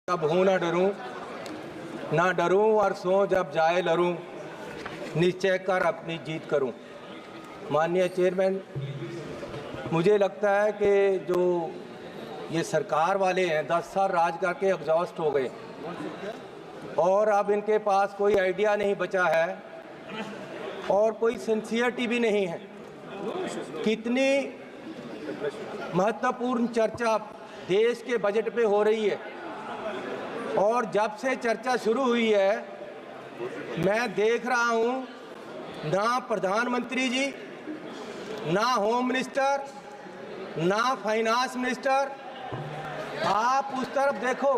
अब हूँ ना डरूं और सो जब जाए लरूं, निश्चय कर अपनी जीत करूं। माननीय चेयरमैन, मुझे लगता है कि जो ये सरकार वाले हैं 10 साल राज करके एग्जॉस्ट हो गए और अब इनके पास कोई आइडिया नहीं बचा है और कोई सिंसियरिटी भी नहीं है। कितनी महत्वपूर्ण चर्चा देश के बजट पे हो रही है और जब से चर्चा शुरू हुई है मैं देख रहा हूं ना प्रधानमंत्री जी, ना होम मिनिस्टर, ना फाइनेंस मिनिस्टर। आप उस तरफ देखो,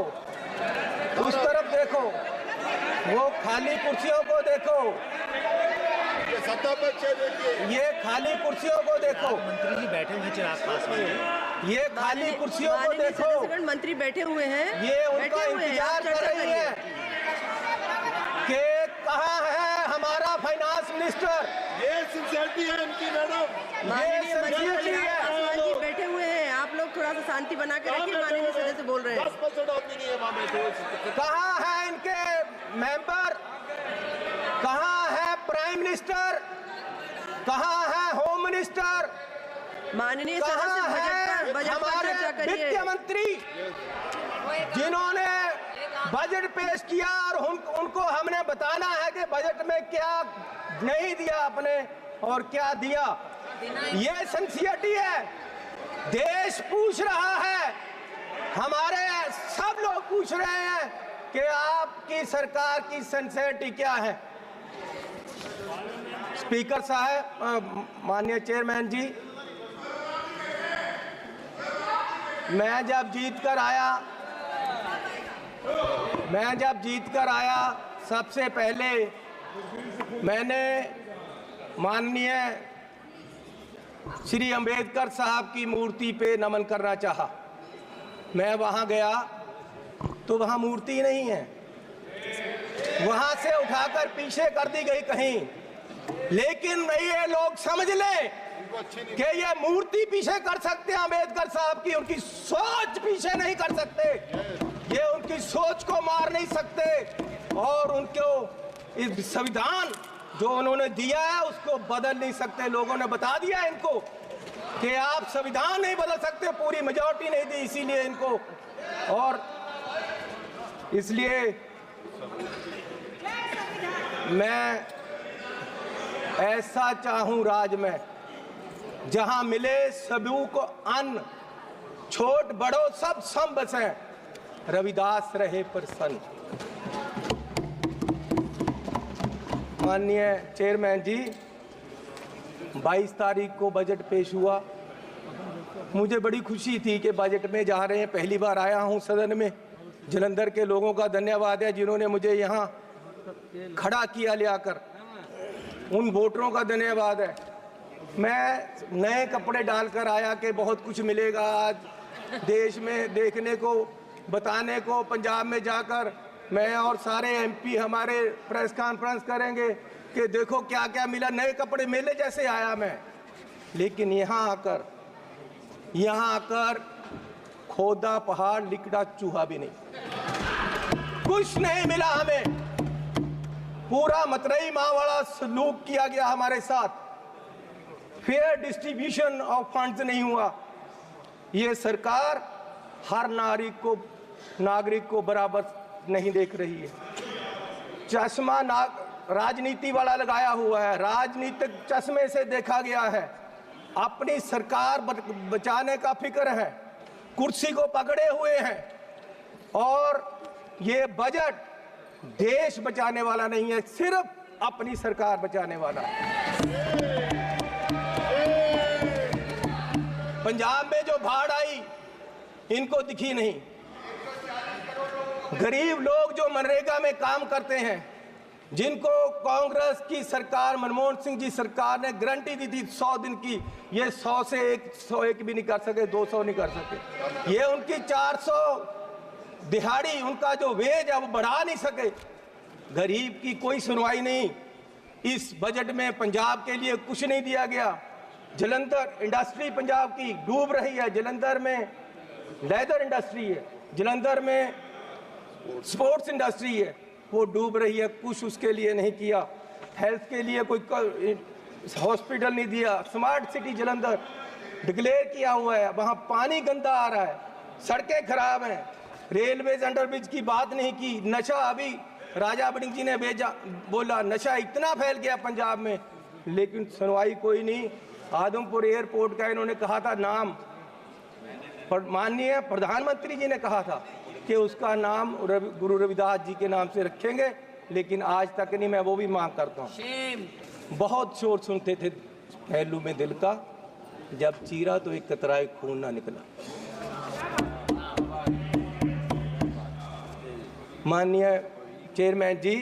वो खाली कुर्सियों को देखो, ये खाली कुर्सियों को देखो। मंत्री जी बैठे हुए हैं पास में, ये खाली कुर्सियों को देखो। मंत्री बैठे हुए हैं, ये उनका इंतजार कर रही है कि कहाँ है हमारा फाइनेंस मिनिस्टर। ये सिंसियरिटी है इनकी मैडम, ये सिंसियरिटी है। जी बैठे हुए हैं, आप लोग थोड़ा सा शांति बना के रखिए। माननीय सदस्य बोल रहे हैं 10% आदमी नहीं है वहाँ बैठे। कहाँ है इनके मेंबर, कहाँ है प्राइम मिनिस्टर, कहाँ है होम मिनिस्टर, माननीय कहाँ है बजट पर हमारे चर्चा करिए। वित्त मंत्री जिन्होंने बजट पेश किया और उनको हमने बताना है कि बजट में क्या नहीं दिया आपने और क्या दिया। ये सिंसियरिटी है। देश पूछ रहा है, हमारे सब लोग पूछ रहे हैं कि आपकी सरकार की सिंसियरिटी क्या है। स्पीकर साहब, माननीय चेयरमैन जी, मैं जब जीत कर आया सबसे पहले मैंने माननीय श्री अंबेडकर साहब की मूर्ति पे नमन करना चाहा। मैं वहां गया तो वहां मूर्ति नहीं है, वहां से उठाकर पीछे कर दी गई कहीं। लेकिन ये लोग समझ लें कि ये मूर्ति पीछे कर सकते हैं अंबेडकर साहब की, उनकी सोच पीछे नहीं कर सकते, ये उनकी सोच को मार नहीं सकते और उनको इस संविधान जो उन्होंने दिया है उसको बदल नहीं सकते। लोगों ने बता दिया इनको कि आप संविधान नहीं बदल सकते, पूरी मेजॉरिटी नहीं दी इसीलिए इनको। और इसलिए मैं ऐसा चाहूं राज में जहां मिले सभी को अन्न, छोट बड़ो सब सम बसे, रविदास रहे प्रसन्न। माननीय चेयरमैन जी, 22 तारीख को बजट पेश हुआ। मुझे बड़ी खुशी थी कि बजट में जा रहे हैं। पहली बार आया हूं सदन में। जलंधर के लोगों का धन्यवाद है जिन्होंने मुझे यहां खड़ा किया ले आकर, उन वोटरों का धन्यवाद है। मैं नए कपड़े डालकर आया कि बहुत कुछ मिलेगा आज देश में देखने को, बताने को। पंजाब में जाकर मैं और सारे एमपी हमारे प्रेस कॉन्फ्रेंस करेंगे कि देखो क्या क्या मिला, नए कपड़े मेले जैसे आया मैं। लेकिन यहाँ आकर खोदा पहाड़, लिकड़ा चूहा भी नहीं, कुछ नहीं मिला हमें। पूरा मतरई माँ वाला सलूक किया गया हमारे साथ, फेयर डिस्ट्रीब्यूशन ऑफ फंड्स नहीं हुआ। ये सरकार हर नागरिक को बराबर नहीं देख रही है। चश्मा राजनीति वाला लगाया हुआ है, राजनीतिक चश्मे से देखा गया है। अपनी सरकार बचाने का फिक्र है, कुर्सी को पकड़े हुए हैं और ये बजट देश बचाने वाला नहीं है, सिर्फ अपनी सरकार बचाने वाला है। पंजाब में जो बाढ़ आई इनको दिखी नहीं। गरीब लोग जो मनरेगा में काम करते हैं, जिनको कांग्रेस की सरकार, मनमोहन सिंह जी सरकार ने गारंटी दी थी 100 दिन की, ये 100 से 101 भी नहीं कर सके, 200 नहीं कर सके। ये उनकी 400 दिहाड़ी, उनका जो वेज है वो बढ़ा नहीं सके। गरीब की कोई सुनवाई नहीं। इस बजट में पंजाब के लिए कुछ नहीं दिया गया। जलंधर इंडस्ट्री पंजाब की डूब रही है। जलंधर में लेदर इंडस्ट्री है, जलंधर में स्पोर्ट्स इंडस्ट्री है वो डूब रही है, कुछ उसके लिए नहीं किया। हेल्थ के लिए कोई हॉस्पिटल नहीं दिया। स्मार्ट सिटी जलंधर डिक्लेयर किया हुआ है, वहाँ पानी गंदा आ रहा है, सड़कें खराब हैं, रेलवेज अंडरब्रिज की बात नहीं की। नशा, अभी राजा बड़िंग जी ने बोला नशा इतना फैल गया पंजाब में, लेकिन सुनवाई कोई नहीं। आदमपुर एयरपोर्ट का इन्होंने कहा था नाम, माननीय प्रधानमंत्री जी ने कहा था कि उसका नाम गुरु रविदास जी के नाम से रखेंगे, लेकिन आज तक नहीं। मैं वो भी मांग करता हूँ। बहुत शोर सुनते थे पहलू में दिल का, जब चीरा तो एक कतराए खून ना निकला। माननीय चेयरमैन जी,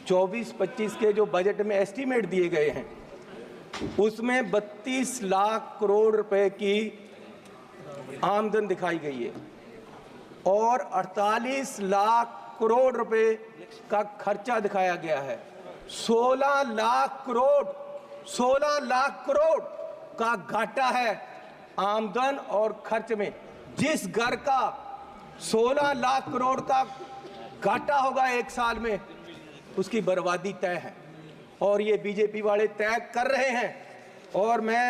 24-25 के जो बजट में एस्टीमेट दिए गए हैं उसमें 32 लाख करोड़ रुपए की आमदन दिखाई गई है और 48 लाख करोड़ रुपए का खर्चा दिखाया गया है। 16 लाख करोड़ का घाटा है आमदन और खर्च में। जिस घर का 16 लाख करोड़ का घाटा होगा एक साल में, उसकी बर्बादी तय है और ये बीजेपी वाले तय कर रहे हैं। और मैं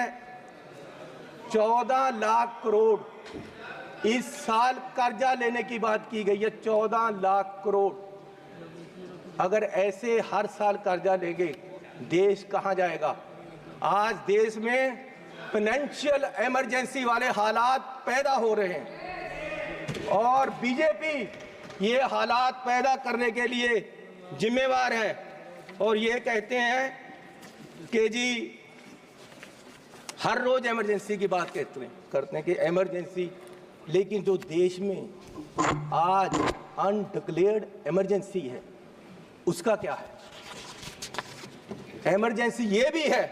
14 लाख करोड़ इस साल कर्जा लेने की बात की गई है, 14 लाख करोड़। अगर ऐसे हर साल कर्जा लेंगे देश कहां जाएगा? आज देश में फाइनेंशियल इमरजेंसी वाले हालात पैदा हो रहे हैं और बीजेपी ये हालात पैदा करने के लिए जिम्मेवार है। और ये कहते हैं कि जी हर रोज इमरजेंसी की बात करते हैं कि इमरजेंसी, लेकिन जो देश में आज अनडिक्लेयर्ड इमरजेंसी है उसका क्या है? इमरजेंसी ये भी है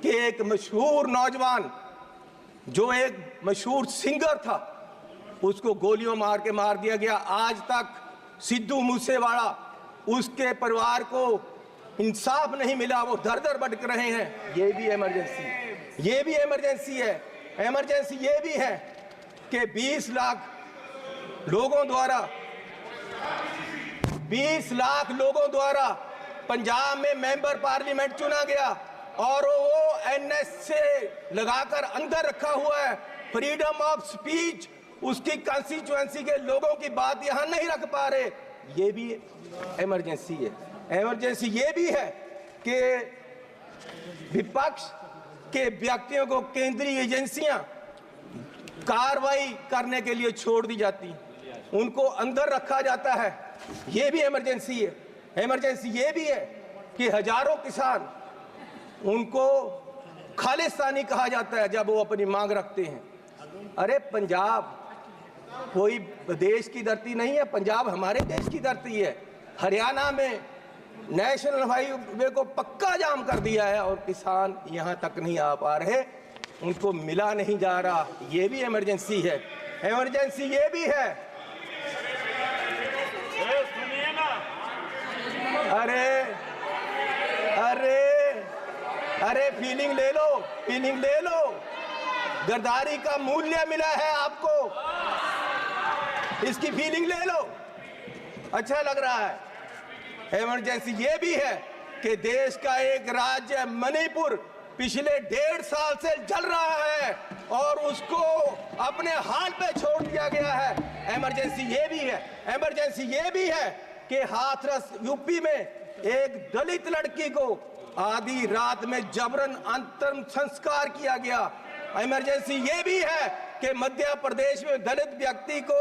कि एक मशहूर नौजवान जो एक मशहूर सिंगर था उसको गोलियों मार के मार दिया गया। आज तक सिद्धू मूसेवाला, उसके परिवार को इंसाफ नहीं मिला, वो दर दर भटक रहे हैं। ये भी इमरजेंसी, ये भी इमरजेंसी है। इमरजेंसी ये भी है कि 20 लाख लोगों द्वारा पंजाब में मेंबर पार्लियामेंट चुना गया और वो एनएस से लगाकर अंदर रखा हुआ है। फ्रीडम ऑफ स्पीच, उसकी कंस्टिट्यूएंसी के लोगों की बात यहां नहीं रख पा रहे, ये भी इमरजेंसी है। इमरजेंसी ये भी है कि विपक्ष के व्यक्तियों को केंद्रीय एजेंसियां कार्रवाई करने के लिए छोड़ दी जाती, उनको अंदर रखा जाता है, ये भी इमरजेंसी है। इमरजेंसी ये भी है कि हजारों किसान, उनको खालिस्तानी कहा जाता है जब वो अपनी मांग रखते हैं। अरे पंजाब कोई देश की धरती नहीं है, पंजाब हमारे देश की धरती है। हरियाणा में नेशनल हाईवे को पक्का जाम कर दिया है और किसान यहां तक नहीं आ पा रहे, उनको मिला नहीं जा रहा, ये भी इमरजेंसी है। इमरजेंसी ये भी है, अरे अरे अरे फीलिंग ले लो, फीलिंग ले लो। गद्दारी का मूल्य मिला है आपको, इसकी फीलिंग ले लो, अच्छा लग रहा है। इमरजेंसी ये भी है कि देश का एक राज्य मणिपुर पिछले 1.5 साल से जल रहा है और उसको अपने हाल पे छोड़ दिया गया है। इमरजेंसी ये भी है। इमरजेंसी ये भी है कि हाथरस यूपी में एक दलित लड़की को आधी रात में जबरन अंतिम संस्कार किया गया। इमरजेंसी ये भी है कि मध्य प्रदेश में दलित व्यक्ति को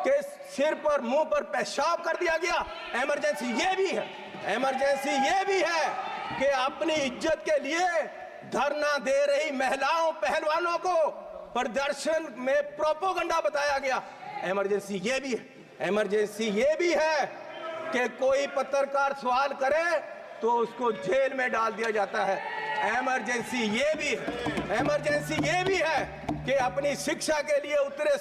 के सिर पर, मुंह पर पेशाब कर दिया गया। इमरजेंसी ये भी है। इमरजेंसी ये भी है कि अपनी इज्जत के लिए धरना दे रही महिलाओं, पहलवानों को प्रदर्शन में प्रोपोगंडा बताया गया। इमरजेंसी ये भी है। इमरजेंसी ये भी है कि कोई पत्रकार सवाल करे तो उसको जेल में डाल दिया जाता है। इमरजेंसी ये भी है। इमरजेंसी ये भी है कि अपनी शिक्षा के लिए उतरे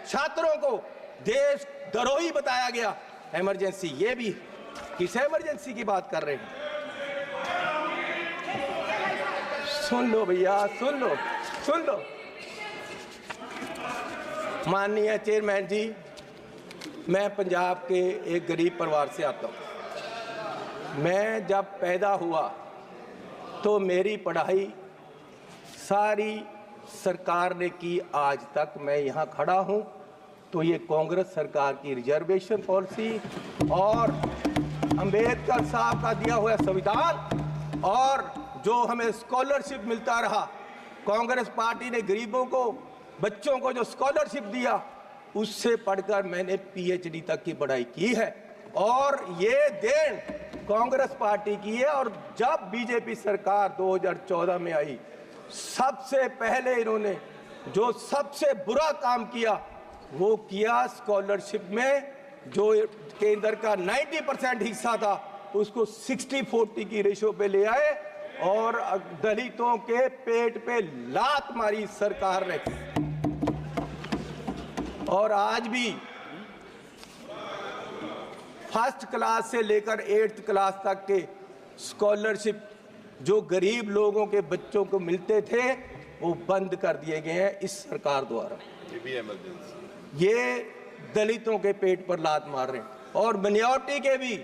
छात्रों को देश द्रोही बताया गया। इमरजेंसी ये भी। किस इमरजेंसी की बात कर रहे हैं? सुन लो भैया, सुन लो, सुन लो। माननीय चेयरमैन जी, मैं पंजाब के एक गरीब परिवार से आता हूँ। मैं जब पैदा हुआ तो मेरी पढ़ाई सारी सरकार ने की। आज तक मैं यहाँ खड़ा हूँ तो ये कांग्रेस सरकार की रिजर्वेशन पॉलिसी और अंबेडकर साहब का दिया हुआ संविधान और जो हमें स्कॉलरशिप मिलता रहा, कांग्रेस पार्टी ने गरीबों को, बच्चों को जो स्कॉलरशिप दिया, उससे पढ़कर मैंने पीएचडी तक की पढ़ाई की है और ये देन कांग्रेस पार्टी की है। और जब बीजेपी सरकार 2014 में आई, सबसे पहले इन्होंने जो सबसे बुरा काम किया वो किया, स्कॉलरशिप में जो केंद्र का 90% हिस्सा था उसको 60-40 की रेशो पे ले आए और दलितों के पेट पे लात मारी सरकार ने। और आज भी फर्स्ट क्लास से लेकर 8th क्लास तक के स्कॉलरशिप जो गरीब लोगों के बच्चों को मिलते थे वो बंद कर दिए गए हैं इस सरकार द्वारा। ये दलितों के पेट पर लात मार रहे हैं। और मिनॉरिटी के भी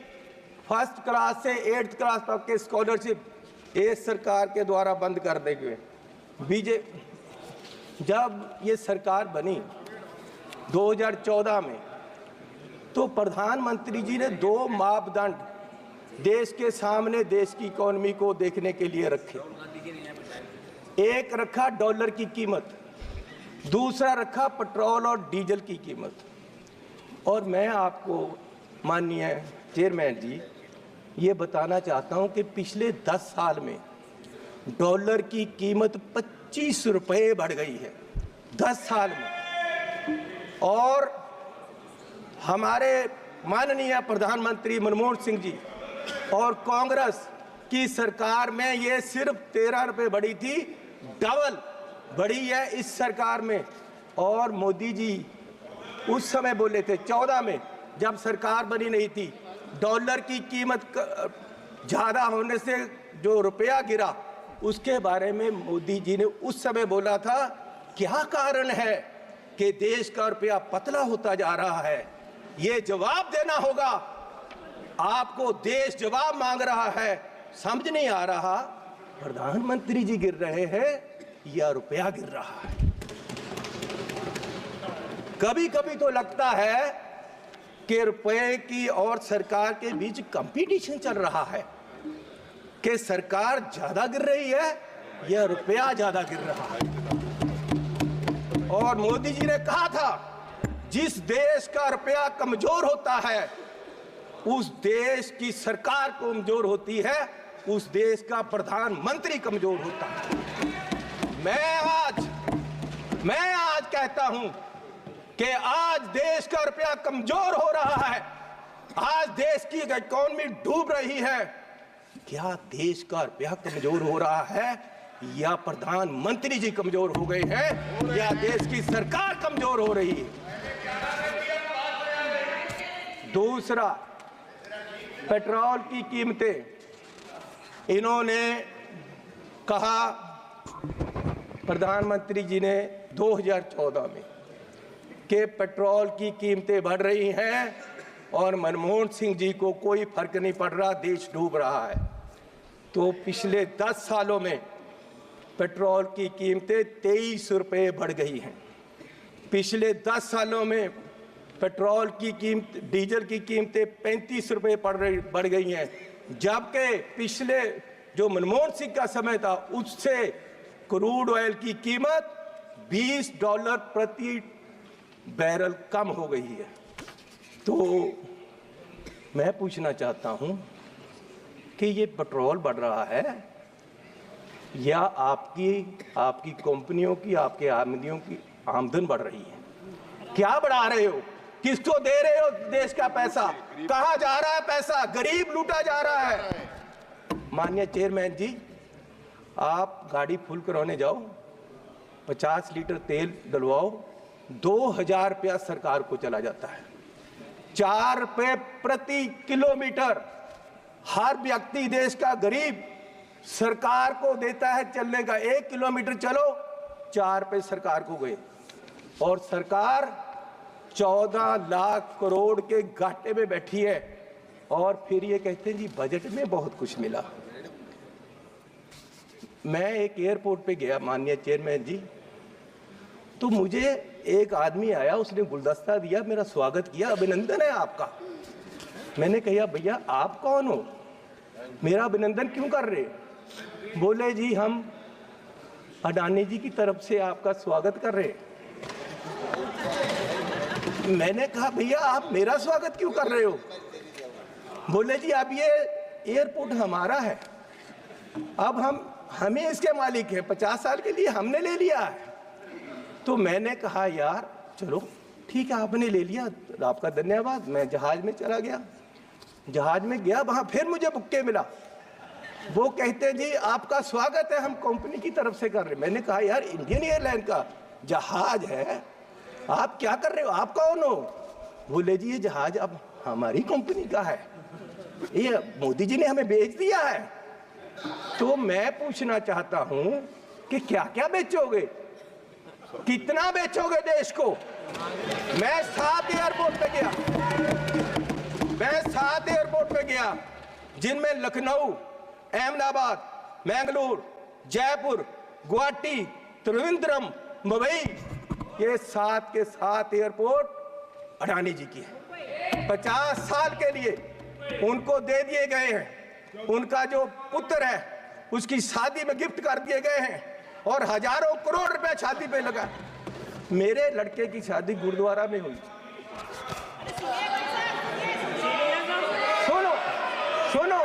फर्स्ट क्लास से 8th क्लास तक के स्कॉलरशिप इस सरकार के द्वारा बंद कर दिए गए। जब ये सरकार बनी 2014 में तो प्रधानमंत्री जी ने 2 मापदंड देश के सामने देश की इकोनॉमी को देखने के लिए रखे। एक रखा डॉलर की कीमत, दूसरा रखा पेट्रोल और डीजल की कीमत। और मैं आपको माननीय चेयरमैन जी ये बताना चाहता हूं कि पिछले 10 साल में डॉलर की कीमत 25 रुपये बढ़ गई है 10 साल में। और हमारे माननीय प्रधानमंत्री मनमोहन सिंह जी और कांग्रेस की सरकार में ये सिर्फ 13 रुपये बढ़ी थी, डबल बढ़ी है इस सरकार में। और मोदी जी उस समय बोले थे 14 में जब सरकार बनी नहीं थी, डॉलर की कीमत ज़्यादा होने से जो रुपया गिरा उसके बारे में मोदी जी ने उस समय बोला था क्या कारण है कि देश का रुपया पतला होता जा रहा है, ये जवाब देना होगा आपको। देश जवाब मांग रहा है, समझ नहीं आ रहा प्रधानमंत्री जी गिर रहे हैं या रुपया गिर रहा है। कभी कभी तो लगता है कि रुपए की और सरकार के बीच कंपटीशन चल रहा है कि सरकार ज्यादा गिर रही है या रुपया ज्यादा गिर रहा है। और मोदी जी ने कहा था जिस देश का रुपया कमजोर होता है उस देश की सरकार कमजोर होती है, उस देश का प्रधानमंत्री कमजोर होता है। मैं आज कहता हूं कि आज देश का रुपया कमजोर हो रहा है, आज देश की इकोनॉमी डूब रही है। क्या देश का रुपया कमजोर हो रहा है या प्रधानमंत्री जी कमजोर हो गए हैं या देश की सरकार कमजोर हो रही है? दूसरा, पेट्रोल की कीमतें इन्होंने कहा, प्रधानमंत्री जी ने 2014 में कि पेट्रोल की कीमतें बढ़ रही हैं और मनमोहन सिंह जी को कोई फर्क नहीं पड़ रहा, देश डूब रहा है। तो पिछले 10 सालों में पेट्रोल की कीमतें 23 रुपये बढ़ गई हैं। पिछले 10 सालों में पेट्रोल की कीमत, डीजल की कीमतें 35 रुपये बढ़ गई हैं, जबकि पिछले जो मनमोहन सिंह का समय था उससे क्रूड ऑयल की कीमत $20 प्रति बैरल कम हो गई है। तो मैं पूछना चाहता हूं कि ये पेट्रोल बढ़ रहा है या आपकी कंपनियों की, आपके आमदनियों की आमदन बढ़ रही है? क्या बढ़ा रहे हो? किसको दे रहे हो देश का पैसा? कहां जा रहा है पैसा? गरीब लूटा जा रहा है। माननीय चेयरमैन जी, आप गाड़ी फुल कराने जाओ, 50 लीटर तेल डलवाओ, 2000 रुपया सरकार को चला जाता है। 4 रुपये प्रति किलोमीटर हर व्यक्ति देश का गरीब सरकार को देता है चलने का। 1 किलोमीटर चलो 4 रुपये सरकार को गए और सरकार 14 लाख करोड़ के घाटे में बैठी है और फिर ये कहते हैं जी बजट में बहुत कुछ मिला। मैं एक एयरपोर्ट पे गया माननीय चेयरमैन जी, तो मुझे एक आदमी आया, उसने गुलदस्ता दिया, मेरा स्वागत किया, अभिनंदन है आपका। मैंने कहा भैया आप कौन हो, मेरा अभिनंदन क्यों कर रहे? बोले जी हम अडानी जी की तरफ से आपका स्वागत कर रहे। मैंने कहा भैया आप मेरा स्वागत क्यों कर रहे हो? बोले जी अब ये एयरपोर्ट हमारा है, अब हमें इसके मालिक है, 50 साल के लिए हमने ले लिया है। तो मैंने कहा यार चलो ठीक है आपने ले लिया, आपका धन्यवाद। मैं जहाज में चला गया, जहाज में गया, वहां फिर मुझे बुक्के मिला। वो कहते हैं जी आपका स्वागत है, हम कंपनी की तरफ से कर रहे। मैंने कहा यार इंडियन एयरलाइन का जहाज है, आप क्या कर रहे हो, आप कौन हो? बोले जी ये जहाज अब हमारी कंपनी का है, ये मोदी जी ने हमें बेच दिया है। तो मैं पूछना चाहता हूं कि क्या क्या बेचोगे, कितना बेचोगे देश को? मैं 7 एयरपोर्ट पे गया, मैं 7 एयरपोर्ट पे गया, जिनमें लखनऊ, अहमदाबाद, मैंगलोर, जयपुर, गुवाहाटी, त्रिवेंद्रम, मुंबई, ये 7 के 7 एयरपोर्ट अडानी जी की है। 50 साल के लिए उनको दे दिए गए हैं, उनका जो पुत्र है उसकी शादी में गिफ्ट कर दिए गए हैं और हजारों करोड़ रुपए शादी पे लगा। मेरे लड़के की शादी गुरुद्वारा में हुई। सुनो सुनो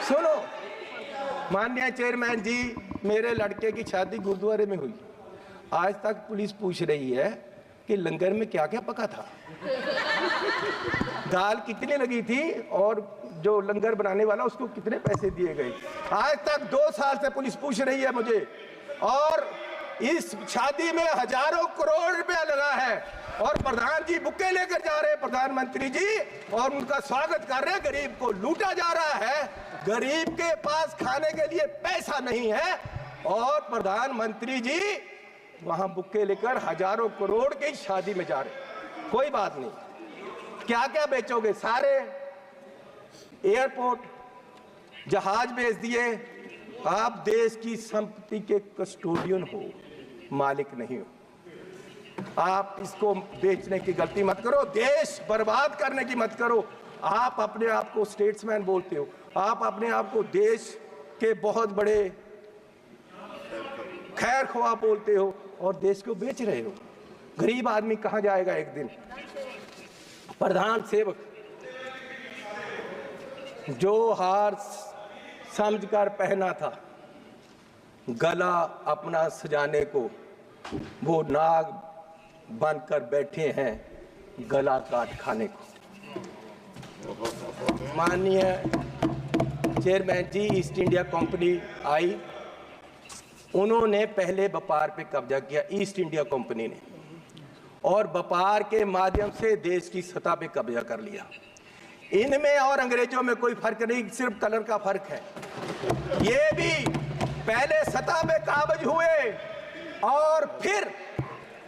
सुनो माननीय चेयरमैन जी, मेरे लड़के की शादी गुरुद्वारे में हुई। आज तक पुलिस पूछ रही है कि लंगर में क्या क्या पका था, दाल कितनी लगी थी और जो लंगर बनाने वाला उसको कितने पैसे दिए गए। आज तक 2 साल से पुलिस पूछ रही है मुझे, और इस शादी में हजारों करोड़ रुपया लगा है और प्रधान जी बुक्के लेकर जा रहे हैं, प्रधानमंत्री जी, और उनका स्वागत कर रहे हैं। गरीब को लूटा जा रहा है, गरीब के पास खाने के लिए पैसा नहीं है और प्रधानमंत्री जी वहां बुक्के लेकर हजारों करोड़ की शादी में जा रहे। कोई बात नहीं, क्या क्या बेचोगे? सारे एयरपोर्ट, जहाज बेच दिए। आप देश की संपत्ति के कस्टोडियन हो, मालिक नहीं हो। आप इसको बेचने की गलती मत करो, देश बर्बाद करने की मत करो। आप अपने आप को स्टेट्समैन बोलते हो, आप अपने आप को देश के बहुत बड़े खैर ख्वाह बोलते हो और देश को बेच रहे हो। गरीब आदमी कहां जाएगा एक दिन? प्रधान सेवक जो हार समझकर पहना था, गला अपना सजाने को, वो नाग बनकर बैठे हैं गला काट खाने को। माननीय चेयरमैन जी, ईस्ट इंडिया कंपनी आई, उन्होंने पहले व्यापार पे कब्जा किया, ईस्ट इंडिया कंपनी ने, और व्यापार के माध्यम से देश की सतह पे कब्जा कर लिया। इनमें और अंग्रेजों में कोई फर्क नहीं, सिर्फ कलर का फर्क है। ये भी पहले सतह पे काबज हुए और फिर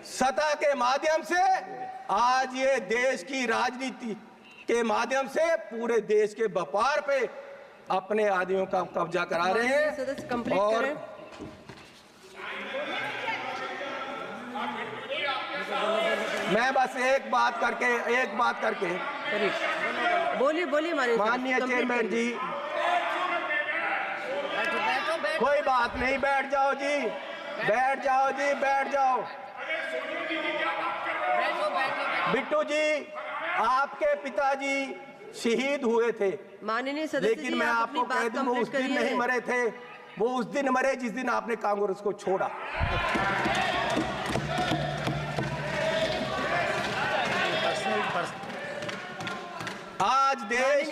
सतह के माध्यम से आज ये देश की राजनीति के माध्यम से पूरे देश के व्यापार पे अपने आदमियों का कब्जा करा रहे हैं। और मैं बस एक बात करके बोलिए माननीय चेयरमैन जी, कोई बात नहीं, बैठ जाओ जी, बैठ जाओ जी, बैठ जाओ। बिट्टू जी, आपके पिताजी शहीद हुए थे, माननीय सदस्य, लेकिन मैं आपको कह दूं वो उस दिन नहीं मरे थे, वो उस दिन मरे जिस दिन आपने कांग्रेस को छोड़ा। आज देश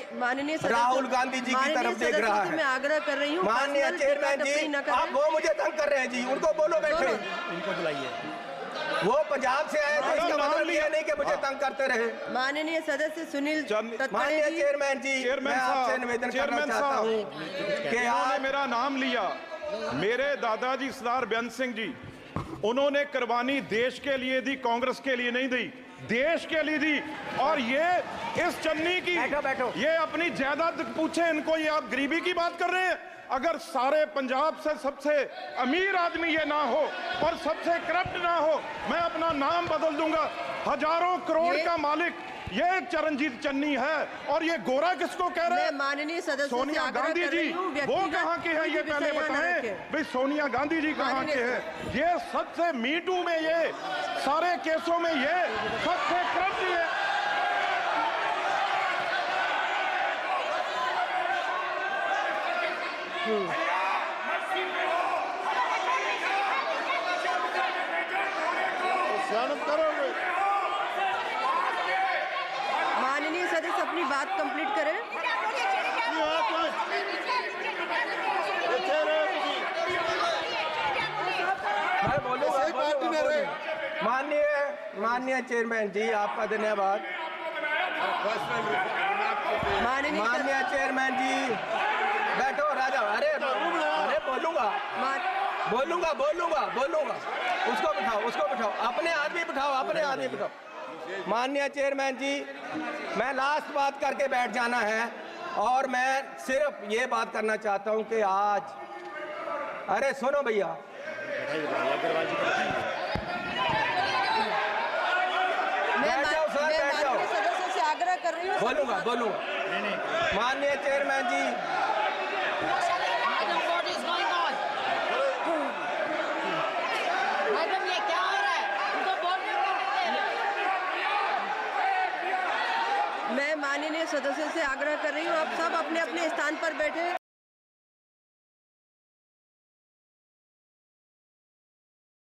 राहुल गांधी जी की तरफ देख रहा है। मैं आग्रह कर रही हूँ, माननीय चेयरमैन जी, आप वो मुझे तंग कर रहे हैं जी, उनको बोलो बैठे, उनको बुलाइए। वो पंजाब से आए थे, इसका मतलब ये नहीं कि मुझे तंग करते रहे। माननीय सदस्य सुनील माननीय चेयरमैन जी, मैं आपसे निवेदन करना चाहता हूँ कि आपने मेरा नाम लिया। मेरे दादाजी सरदार बेअंत सिंह जी, उन्होंने कुर्बानी देश के लिए दी, कांग्रेस के लिए नहीं दी, देश के लिए दी। और ये इस चन्नी की बैठो। ये अपनी जायदाद पूछे इनको, ये आप गरीबी की बात कर रहे हैं? अगर सारे पंजाब से सबसे अमीर आदमी ये ना हो और सबसे करप्ट ना हो, मैं अपना नाम बदल दूंगा। हजारों करोड़ का मालिक ये चरणजीत चन्नी है। और ये गोरा किसको कह रहे हैं? माननीय सदस्य सोनिया गांधी जी। वो कहाँ के हैं ये पहले बताएं भाई, सोनिया गांधी जी कहाँ के हैं? ये सबसे मीटू में, ये सारे केसों में ये सबसे करप्ट है। करोगे? माननीय सदस्य अपनी बात कंप्लीट करें। मैं बोलूंगा, सही पार्टी में रहे। माननीय चेयरमैन जी, आपका धन्यवाद। माननीय चेयरमैन जी, बैठो राजा। अरे बोलूंगा। उसको बिठाओ, अपने आदमी बिठाओ। माननीय चेयरमैन जी, मैं लास्ट बात करके बैठ जाना है और मैं सिर्फ ये बात करना चाहता हूं कि आज, अरे सुनो भैया, बैठ जाओ सर, बैठ जाओ। माननीय सदस्य से आग्रह कर रही हूँ। बोलूंगा। माननीय chairman ji, What is going on? Madam ये क्या हो रहा है? उनको बोल मैं माननीय सदस्य से आग्रह कर रही हूँ, आप सब अपने अपने स्थान पर बैठे।